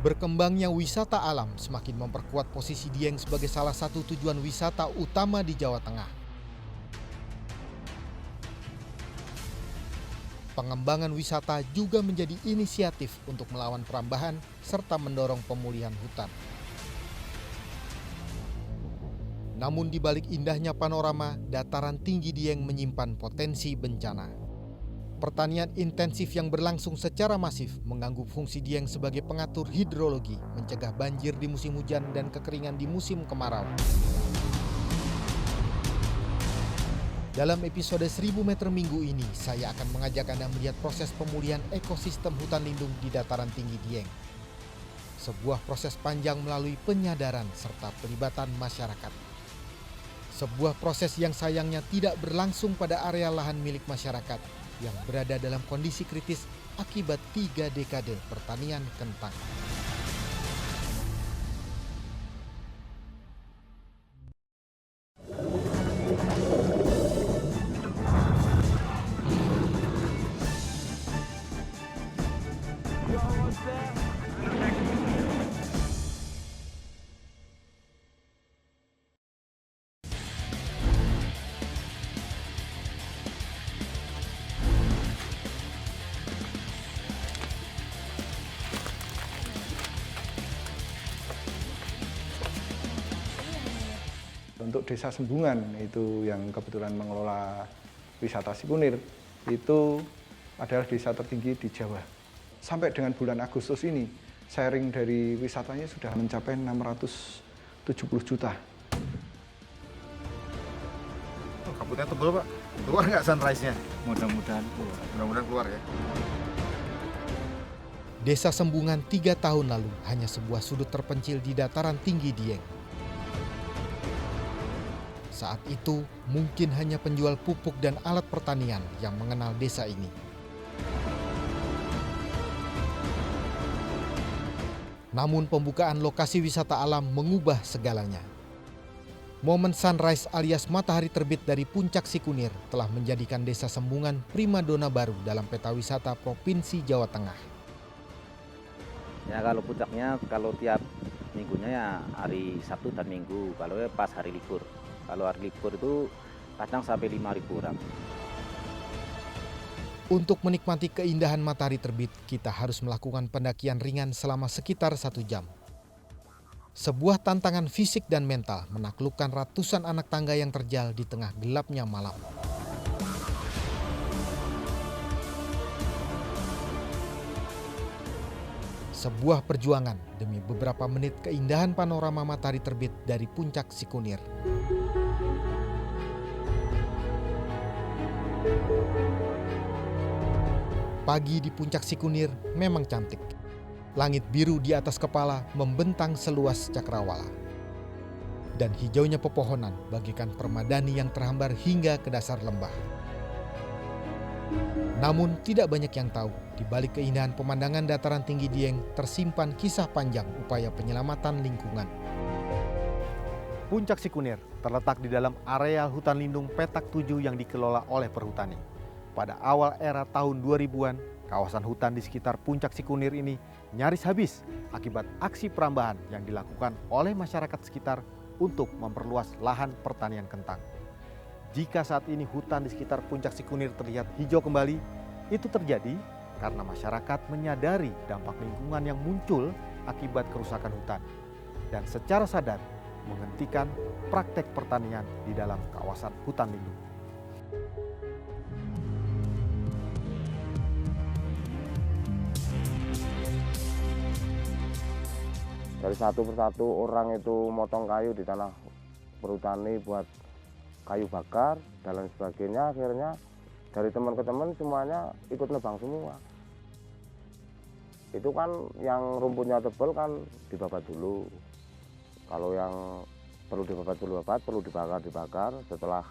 Berkembangnya wisata alam semakin memperkuat posisi Dieng sebagai salah satu tujuan wisata utama di Jawa Tengah. Pengembangan wisata juga menjadi inisiatif untuk melawan perambahan serta mendorong pemulihan hutan. Namun di balik indahnya panorama, dataran tinggi Dieng menyimpan potensi bencana. Pertanian intensif yang berlangsung secara masif mengganggu fungsi Dieng sebagai pengatur hidrologi, mencegah banjir di musim hujan dan kekeringan di musim kemarau. Dalam episode 1000 meter minggu ini, saya akan mengajak Anda melihat proses pemulihan ekosistem hutan lindung di dataran tinggi Dieng. Sebuah proses panjang melalui penyadaran serta pelibatan masyarakat. Sebuah proses yang sayangnya tidak berlangsung pada area lahan milik masyarakat yang berada dalam kondisi kritis akibat 3 dekade pertanian kentang. Untuk Desa Sembungan itu yang kebetulan mengelola wisata Sikunir itu adalah desa tertinggi di Jawa. Sampai dengan bulan Agustus ini, sharing dari wisatanya sudah mencapai 670 juta. Oh, kabutnya tebal, Pak. Keluar nggak sunrise-nya? Mudah-mudahan keluar. Mudah-mudahan keluar ya. Desa Sembungan 3 tahun lalu hanya sebuah sudut terpencil di dataran tinggi Dieng. Saat itu, mungkin hanya penjual pupuk dan alat pertanian yang mengenal desa ini. Namun pembukaan lokasi wisata alam mengubah segalanya. Momen sunrise alias matahari terbit dari puncak Sikunir telah menjadikan Desa Sembungan primadona baru dalam peta wisata Provinsi Jawa Tengah. Ya kalau puncaknya kalau tiap minggunya ya hari Sabtu dan Minggu, kalau pas hari libur. Kalau hari libur itu kadang sampai 5.000 orang. Untuk menikmati keindahan matahari terbit, kita harus melakukan pendakian ringan selama sekitar 1 jam. Sebuah tantangan fisik dan mental menaklukkan ratusan anak tangga yang terjal di tengah gelapnya malam. Sebuah perjuangan demi beberapa menit keindahan panorama matahari terbit dari puncak Sikunir. Pagi di puncak Sikunir memang cantik. Langit biru di atas kepala membentang seluas cakrawala. Dan hijaunya pepohonan bagaikan permadani yang terhambar hingga ke dasar lembah. Namun tidak banyak yang tahu, di balik keindahan pemandangan dataran tinggi Dieng tersimpan kisah panjang upaya penyelamatan lingkungan. Puncak Sikunir terletak di dalam areal hutan lindung petak 7 yang dikelola oleh perhutani. Pada awal era tahun 2000-an, kawasan hutan di sekitar puncak Sikunir ini nyaris habis akibat aksi perambahan yang dilakukan oleh masyarakat sekitar untuk memperluas lahan pertanian kentang. Jika saat ini hutan di sekitar puncak Sikunir terlihat hijau kembali, itu terjadi karena masyarakat menyadari dampak lingkungan yang muncul akibat kerusakan hutan dan secara sadar menghentikan praktek pertanian di dalam kawasan hutan lindung. Dari satu persatu orang itu motong kayu di tanah perhutani buat kayu bakar dan lain sebagainya, akhirnya dari teman ke teman semuanya ikut nebang semua. Itu kan yang rumputnya tebal kan dibabat dulu. Kalau yang perlu dibabat dulu babat, perlu dibakar. Setelah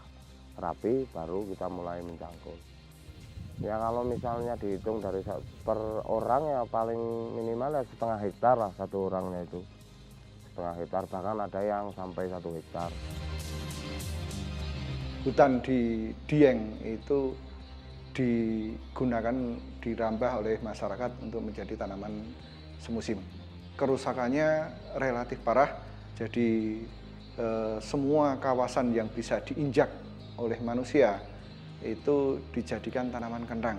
rapi baru kita mulai mencangkul. Ya kalau misalnya dihitung dari per orang ya paling minimal ya 0,5 hektar lah satu orangnya itu. 0,5 hektar, bahkan ada yang sampai 1 hektar. Hutan di Dieng itu digunakan, dirambah oleh masyarakat untuk menjadi tanaman semusim. kerusakannya relatif parah. Jadi semua kawasan yang bisa diinjak oleh manusia itu dijadikan tanaman kentang.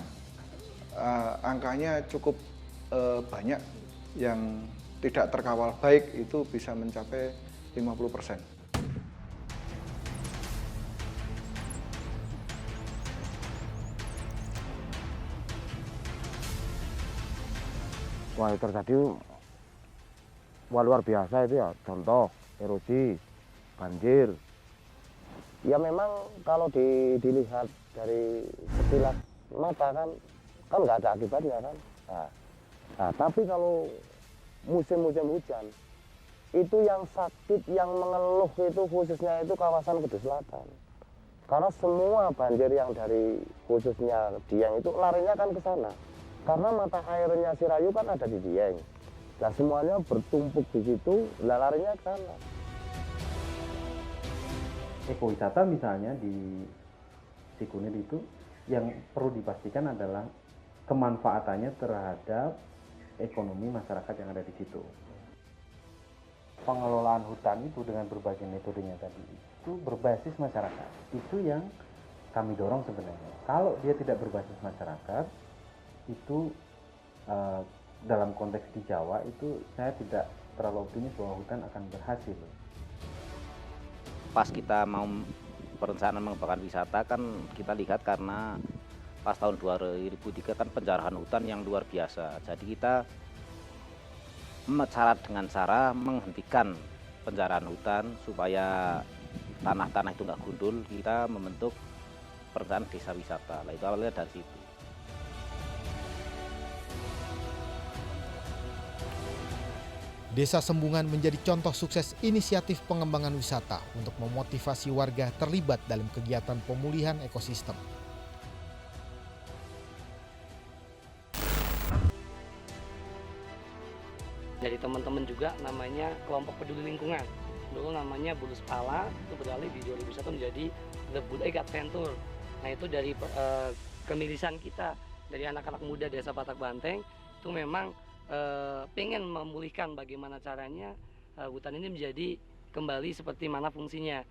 Angkanya cukup banyak, yang tidak terkawal baik itu bisa mencapai 50%. Wah, terjadi luar biasa itu ya. Contoh erosi, banjir. Ya memang kalau dilihat dari sekilas mata kan nggak ada akibatnya kan. Nah, tapi kalau musim-musim hujan itu yang sakit, yang mengeluh itu khususnya itu kawasan Kudus Selatan. Karena semua banjir yang dari khususnya Dieng itu larinya kan ke sana. Karena mata airnya Sirayu kan ada di Dieng. Nah, semuanya bertumpuk di situ, larinya ke sana. Ekowisata misalnya di Cikunir itu yang perlu dipastikan adalah kemanfaatannya terhadap ekonomi masyarakat yang ada di situ. Pengelolaan hutan itu dengan berbagai metodenya tadi itu berbasis masyarakat. Itu yang kami dorong sebenarnya. Kalau dia tidak berbasis masyarakat, itu dalam konteks di Jawa itu saya tidak terlalu optimis bahwa hutan akan berhasil. Pas kita mau perencanaan mengembangkan wisata kan kita lihat karena pas tahun 2003 kan penjarahan hutan yang luar biasa. Jadi kita dengan cara menghentikan penjarahan hutan supaya tanah-tanah itu nggak gundul, kita membentuk perencanaan desa wisata. Nah, itu awalnya dari situ. Desa Sembungan menjadi contoh sukses inisiatif pengembangan wisata untuk memotivasi warga terlibat dalam kegiatan pemulihan ekosistem. Dari teman-teman juga namanya kelompok peduli lingkungan. Dulu namanya Bulus Pala, itu beralih di 2001 menjadi The Bud Egg Adventure. Nah, itu dari kemilisan kita, dari anak-anak muda Desa Patak Banteng, itu memang pengen memulihkan bagaimana caranya hutan ini menjadi kembali seperti mana fungsinya.